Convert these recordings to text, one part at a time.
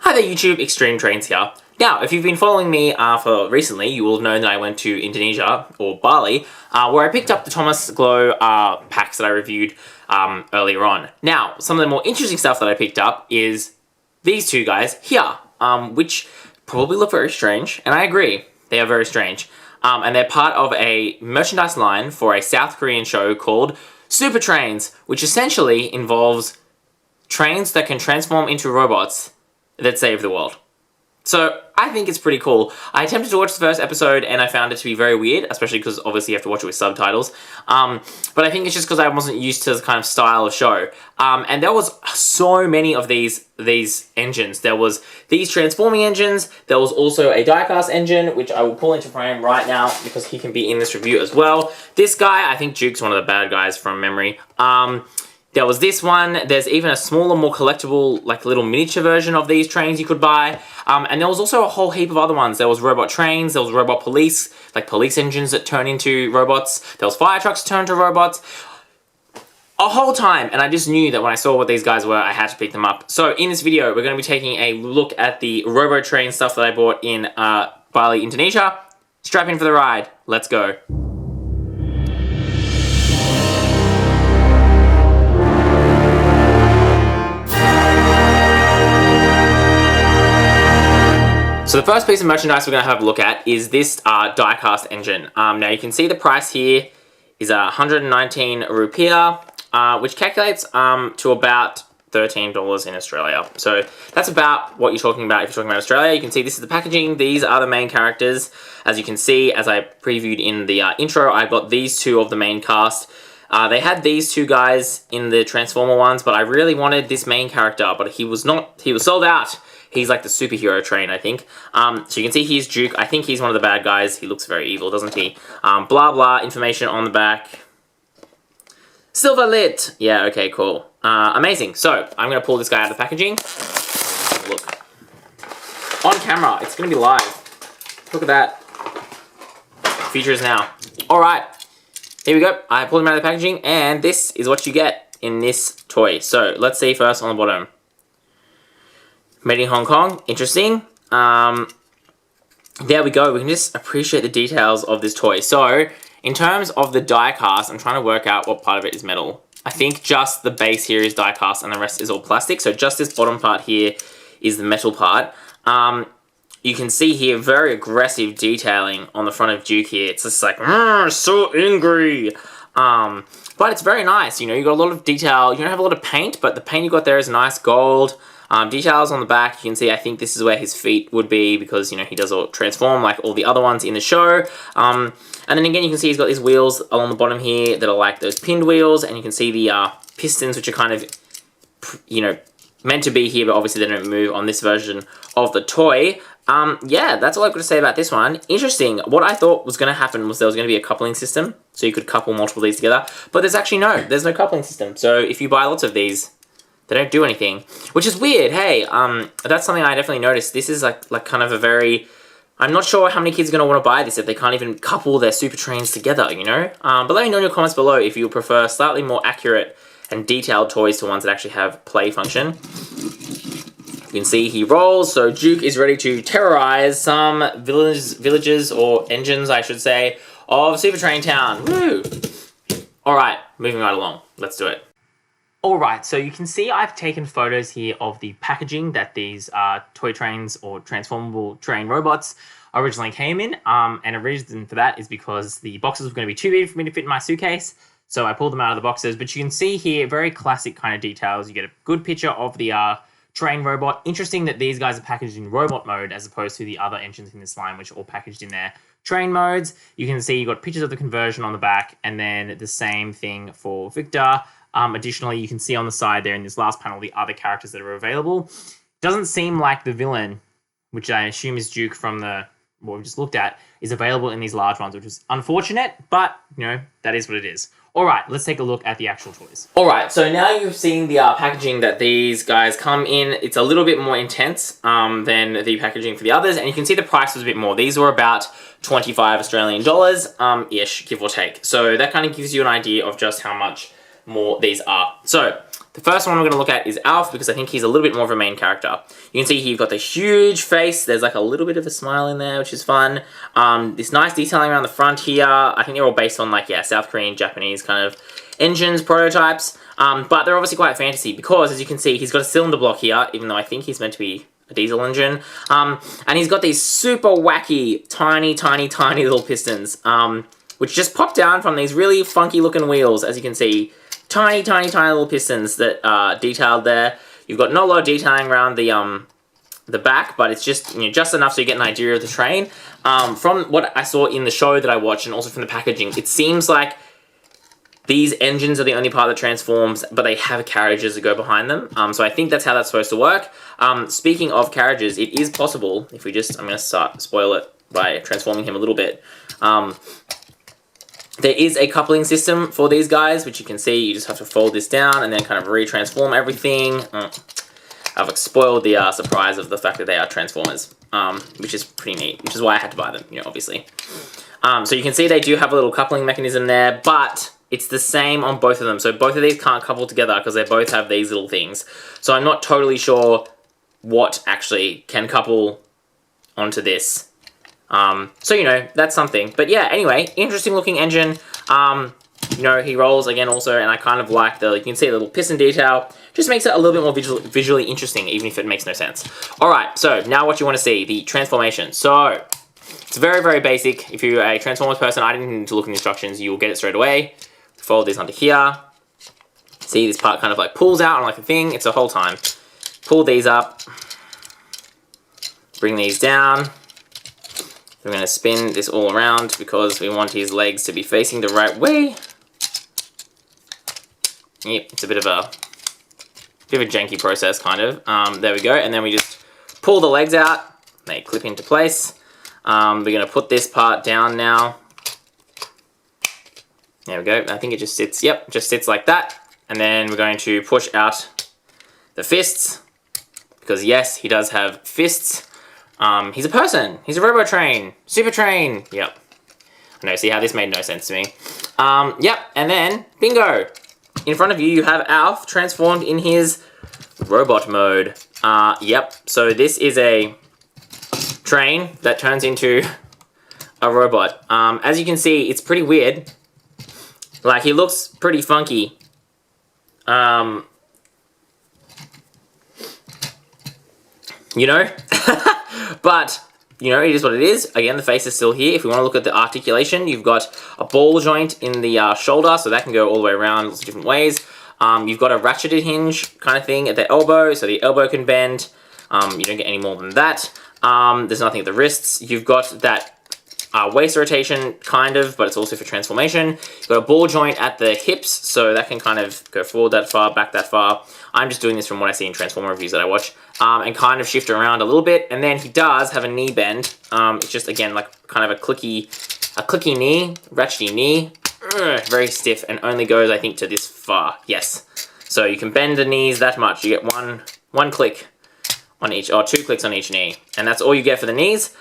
Hi there YouTube, XtremeTrainz here. Now, if you've been following me for recently, you will have known that I went to Indonesia, or Bali, where I picked up the Thomas Glow packs that I reviewed earlier on. Now, some of the more interesting stuff that I picked up is these two guys here, which probably look very strange, and I agree, they are very strange. And they're part of a merchandise line for a South Korean show called XtremeTrainz, which essentially involves trains that can transform into robots that save the world. So I think it's pretty cool. I attempted to watch the first episode and I found it to be very weird, especially because obviously you have to watch it with subtitles. But I think it's just because I wasn't used to the kind of style of show. And there was so many of these engines. There was these transforming engines. There was also a diecast engine, which I will pull into frame right now because he can be in this review as well. This guy, I think Juke's one of the bad guys from memory. There was this one. There's even a smaller, more collectible, like little miniature version of these trains you could buy. And there was also a whole heap of other ones. There was robot trains, there was robot police, like police engines that turn into robots. There was fire trucks that turn into robots. A whole time, and I just knew that when I saw what these guys were, I had to pick them up. So in this video, we're going to be taking a look at the robo train stuff that I bought in Bali, Indonesia. Strap in for the ride. Let's go. So the first piece of merchandise we're going to have a look at is this diecast engine. Now you can see the price here is 119 rupiah, which calculates to about $13 in Australia. So that's about what you're talking about if you're talking about Australia. You can see this is the packaging. These are the main characters. As you can see, as I previewed in the intro, I got these two of the main cast. They had these two guys in the Transformer ones, but I really wanted this main character, but he was sold out. He's like the superhero train, I think. So you can see here's Juke. I think he's one of the bad guys. He looks very evil, doesn't he? Blah, blah, information on the back. Silver lit. Yeah, okay, cool. Amazing. So I'm going to pull this guy out of the packaging. Look. On camera. It's going to be live. Look at that. Future is now. All right. Here we go. I pulled him out of the packaging, and this is what you get in this toy. So let's see first on the bottom. Made in Hong Kong. Interesting. There we go. We can just appreciate the details of this toy. So, in terms of the die cast, I'm trying to work out what part of it is metal. I think just the base here is die cast and the rest is all plastic. So just this bottom part here is the metal part. You can see here very aggressive detailing on the front of Juke here. It's just like, so angry. But it's very nice. You know, you got a lot of detail. You don't have a lot of paint, but the paint you got there is nice gold. Details on the back, you can see, I think this is where his feet would be because, you know, he does all transform like all the other ones in the show. And then again, you can see he's got these wheels along the bottom here that are like those pinned wheels, and you can see the pistons, which are kind of, you know, meant to be here, but obviously they don't move on this version of the toy. Yeah, that's all I've got to say about this one. Interesting. What I thought was going to happen was there was going to be a coupling system, so you could couple multiple of these together, but there's actually there's no coupling system. So if you buy lots of these, they don't do anything, which is weird. Hey, that's something I definitely noticed. This is like kind of a very, I'm not sure how many kids are going to want to buy this if they can't even couple their super trains together, you know? But let me know in your comments below if you prefer slightly more accurate and detailed toys to ones that actually have play function. You can see he rolls, so Juke is ready to terrorize some villages or engines, I should say, of Super Train Town. Woo! All right, moving right along. Let's do it. Alright, so you can see I've taken photos here of the packaging that these toy trains or transformable train robots originally came in. And a reason for that is because the boxes were going to be too big for me to fit in my suitcase. So I pulled them out of the boxes. But you can see here very classic kind of details. You get a good picture of the train robot. Interesting that these guys are packaged in robot mode as opposed to the other engines in this line, which are all packaged in their train modes. You can see you've got pictures of the conversion on the back, and then the same thing for Victor. Additionally, you can see on the side there in this last panel the other characters that are available. Doesn't seem like the villain, which I assume is Juke from what we just looked at, is available in these large ones, which is unfortunate, but, you know, that is what it is. All right, let's take a look at the actual toys. All right, so now you've seen the packaging that these guys come in. It's a little bit more intense than the packaging for the others, and you can see the price was a bit more. These were about 25 Australian dollars, ish, give or take. So that kind of gives you an idea of just how much more these are. So The first one we're going to look at is Alf, because I think he's a little bit more of a main character. You can see here you've got the huge face. There's like a little bit of a smile in there, which is fun. This nice detailing around the front here. I think they're all based on like, yeah, South Korean, Japanese kind of engines, prototypes. But they're obviously quite fantasy because, as you can see, he's got a cylinder block here, even though I think he's meant to be a diesel engine. And he's got these super wacky, tiny little pistons, which just pop down from these really funky looking wheels, as you can see. Tiny little pistons that are detailed there. You've got not a lot of detailing around the back, but it's just, you know, just enough so you get an idea of the train. From what I saw in the show that I watched, and also from the packaging, it seems like these engines are the only part that transforms, but they have carriages that go behind them. So I think that's how that's supposed to work. Speaking of carriages, it is possible, if we just, I'm going to spoil it by transforming him a little bit. There is a coupling system for these guys, which you can see. You just have to fold this down and then kind of re-transform everything. I've spoiled the surprise of the fact that they are transformers, which is pretty neat, which is why I had to buy them, you know, obviously. So you can see they do have a little coupling mechanism there, but it's the same on both of them. So both of these can't couple together because they both have these little things. So I'm not totally sure what actually can couple onto this. So, you know, that's something. But yeah, anyway, interesting looking engine. You know, he rolls again also, and I kind of like the, you can see the little piston detail. Just makes it a little bit more visually interesting, even if it makes no sense. Alright, so now what you want to see, the transformation. So, it's very basic. If you're a Transformers person, I didn't need to look in the instructions, you will get it straight away. Fold this onto here. See, this part kind of like pulls out on like a thing. It's the whole time. Pull these up. Bring these down. We're going to spin this all around because we want his legs to be facing the right way. Yep, it's a bit of a janky process, kind of. There we go, and then we just pull the legs out. They clip into place. We're going to put this part down now. There we go. I think it just sits, yep, just sits like that. And then we're going to push out the fists, because yes, he does have fists. He's a person. He's a robot train. Super train. Yep. I know, see how this made no sense to me. Yep, and then, bingo! In front of you, you have Alf transformed in his robot mode. Yep, so this is a train that turns into a robot. As you can see, it's pretty weird. Like, he looks pretty funky. You know? But, you know, it is what it is. Again, the face is still here. If we want to look at the articulation, you've got a ball joint in the shoulder, so that can go all the way around lots of different ways. You've got a ratcheted hinge kind of thing at the elbow, so the elbow can bend. You don't get any more than that. There's nothing at the wrists. You've got that waist rotation, kind of, but it's also for transformation. You've got a ball joint at the hips, so that can kind of go forward that far, back that far. I'm just doing this from what I see in Transformer reviews that I watch, and kind of shift around a little bit. And then he does have a knee bend. It's just, again, like kind of a clicky knee, ratchety knee. Very stiff, and only goes, I think, to this far. Yes. So you can bend the knees that much. You get one click on each, or 2 clicks on each knee. And that's all you get for the knees.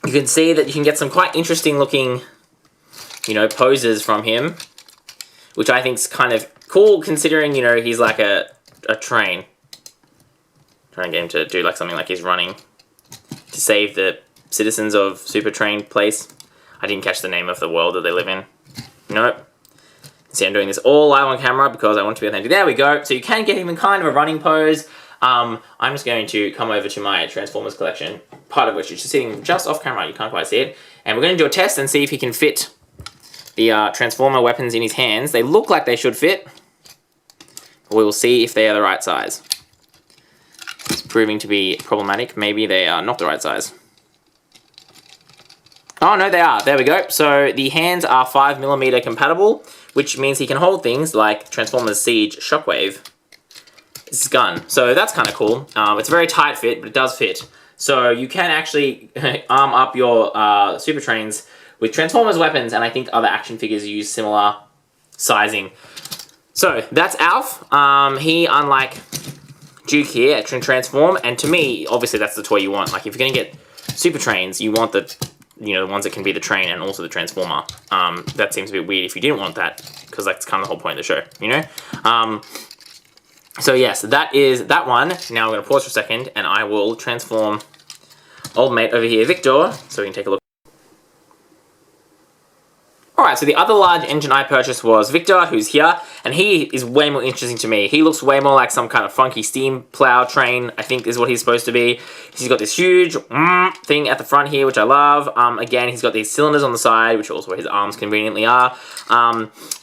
You can see that you can get some quite interesting looking, you know, poses from him, which I think is kind of cool considering, you know, he's like a train. Trying to get him to do like something like he's running to save the citizens of Super Train Place. I didn't catch the name of the world that they live in. Nope. See, I'm doing this all live on camera because I want to be authentic. There we go. So you can get him in kind of a running pose. I'm just going to come over to my Transformers collection, part of which is just sitting just off camera, you can't quite see it. And we're going to do a test and see if he can fit the Transformer weapons in his hands. They look like they should fit. We will see if they are the right size. It's proving to be problematic. Maybe they are not the right size. Oh, no, they are. There we go. So the hands are 5mm compatible, which means he can hold things like Transformers Siege Shockwave. This gun. So that's kind of cool. It's a very tight fit, but it does fit. So you can actually arm up your Super Trains with Transformers weapons, and I think other action figures use similar sizing. So that's Alf. He, unlike Juke here, can transform, and to me, obviously that's the toy you want. Like if you're going to get Super Trains, you want the you know, the ones that can be the train and also the transformer. That seems a bit weird if you didn't want that, because that's kind of the whole point of the show, you know? So yes, that is that one. Now I'm going to pause for a second, and I will transform old mate over here, Victor, so we can take a look. Alright, so the other large engine I purchased was Victor, who's here, and he is way more interesting to me. He looks way more like some kind of funky steam plow train, I think is what he's supposed to be. He's got this huge thing at the front here, which I love. Again, he's got these cylinders on the side, which are also where his arms conveniently are.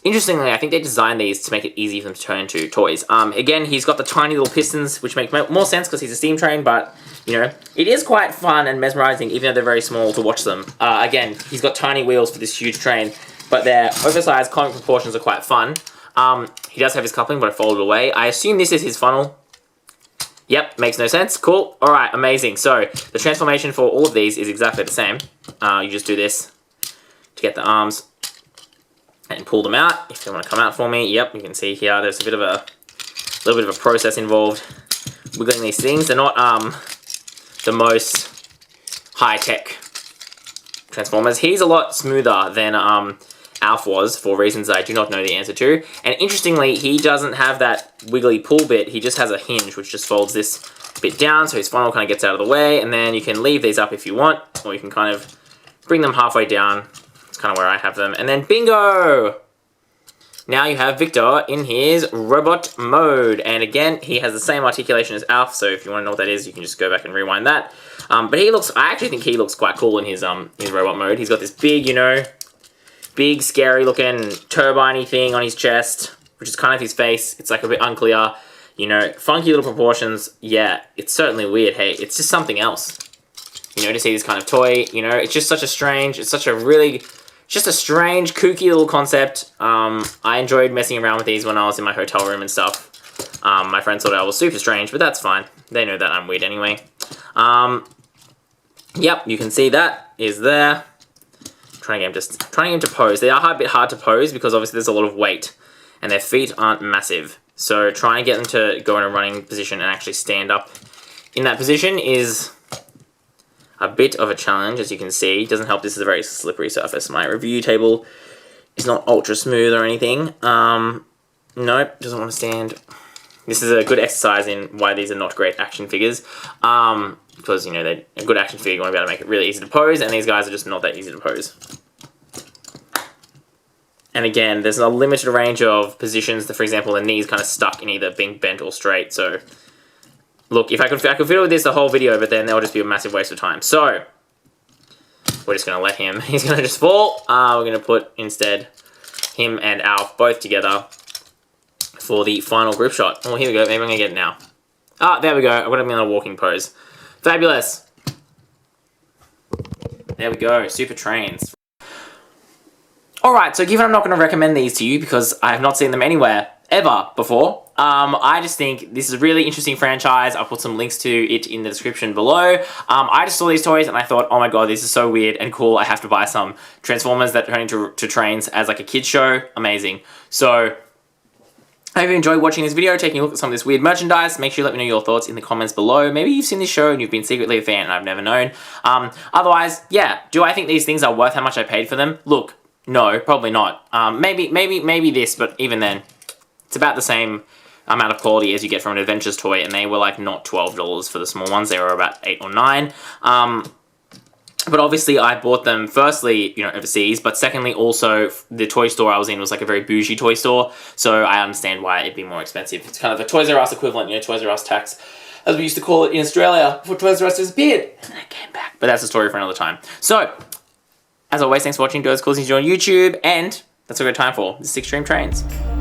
Interestingly, I think they designed these to make it easy for them to turn into toys. Again, he's got the tiny little pistons, which make more sense because he's a steam train, but, you know, it is quite fun and mesmerizing, even though they're very small to watch them. Again, he's got tiny wheels for this huge train, but their oversized comic proportions are quite fun. He does have his coupling, but I folded away. I assume this is his funnel. Yep, makes no sense. Cool. Alright, amazing. So, the transformation for all of these is exactly the same. You just do this to get the arms and pull them out. If they want to come out for me, yep, you can see here there's a little bit of a process involved wiggling these things. They're not the most high-tech transformers. He's a lot smoother than Alf was, for reasons I do not know the answer to. And interestingly, he doesn't have that wiggly pull bit. He just has a hinge, which just folds this bit down, so his funnel kind of gets out of the way, and then you can leave these up if you want, or you can kind of bring them halfway down. It's kind of where I have them. And then bingo! Now you have Victor in his robot mode. And again, he has the same articulation as Alf, so if you want to know what that is, you can just go back and rewind that. But I actually think he looks quite cool in his robot mode. He's got this big, you know, big scary looking turbine-y thing on his chest, which is kind of his face. It's like a bit unclear, you know, funky little proportions. Yeah, it's certainly weird. Hey, it's just something else, you know, to see this kind of toy. You know, it's just such a strange, it's such a really, just a strange, kooky little concept. I enjoyed messing around with these when I was in my hotel room and stuff. My friends thought I was super strange, but that's fine. They know that I'm weird anyway. Yep, you can see that is there. Trying to get him to pose. They are a bit hard to pose because obviously there's a lot of weight and their feet aren't massive. So trying to get them to go in a running position and actually stand up in that position is a bit of a challenge, as you can see. It doesn't help this is a very slippery surface. My review table is not ultra smooth or anything. Nope, doesn't want to stand. This is a good exercise in why these are not great action figures. Because, you know, a good action figure, you want to be able to make it really easy to pose, and these guys are just not that easy to pose. And again, there's a limited range of positions that, for example, the knee's kind of stuck in either being bent or straight. So, look, if I could fiddle with this the whole video, but then that'll just be a massive waste of time. So, we're just going to let him, he's going to just fall. We're going to put, instead, him and Alf both together for the final group shot. Oh, here we go. Maybe I'm going to get it now. Ah, there we go. I've got him in a walking pose. Fabulous. There we go. XtremeTrainz. Alright, so given I'm not going to recommend these to you because I have not seen them anywhere ever before, I just think this is a really interesting franchise. I'll put some links to it in the description below. I just saw these toys and I thought, oh my god, this is so weird and cool. I have to buy some Transformers that turn into trains as like a kid's show. Amazing. So, I hope you enjoyed watching this video, taking a look at some of this weird merchandise. Make sure you let me know your thoughts in the comments below. Maybe you've seen this show and you've been secretly a fan and I've never known. Otherwise, yeah, do I think these things are worth how much I paid for them? Look, no, probably not. Maybe this, but even then, it's about the same amount of quality as you get from an Adventures toy, and they were like not $12 for the small ones. They were about $8 or $9. But obviously I bought them firstly, you know, overseas, but secondly also the toy store I was in was like a very bougie toy store, so I understand why it'd be more expensive. It's kind of a Toys R Us equivalent, you know, Toys R Us tax, as we used to call it in Australia before Toys R Us disappeared, and then it came back. But that's a story for another time. So, as always, thanks for watching. Do as cool as you do on YouTube, and that's all we got time for. This is XtremeTrainz.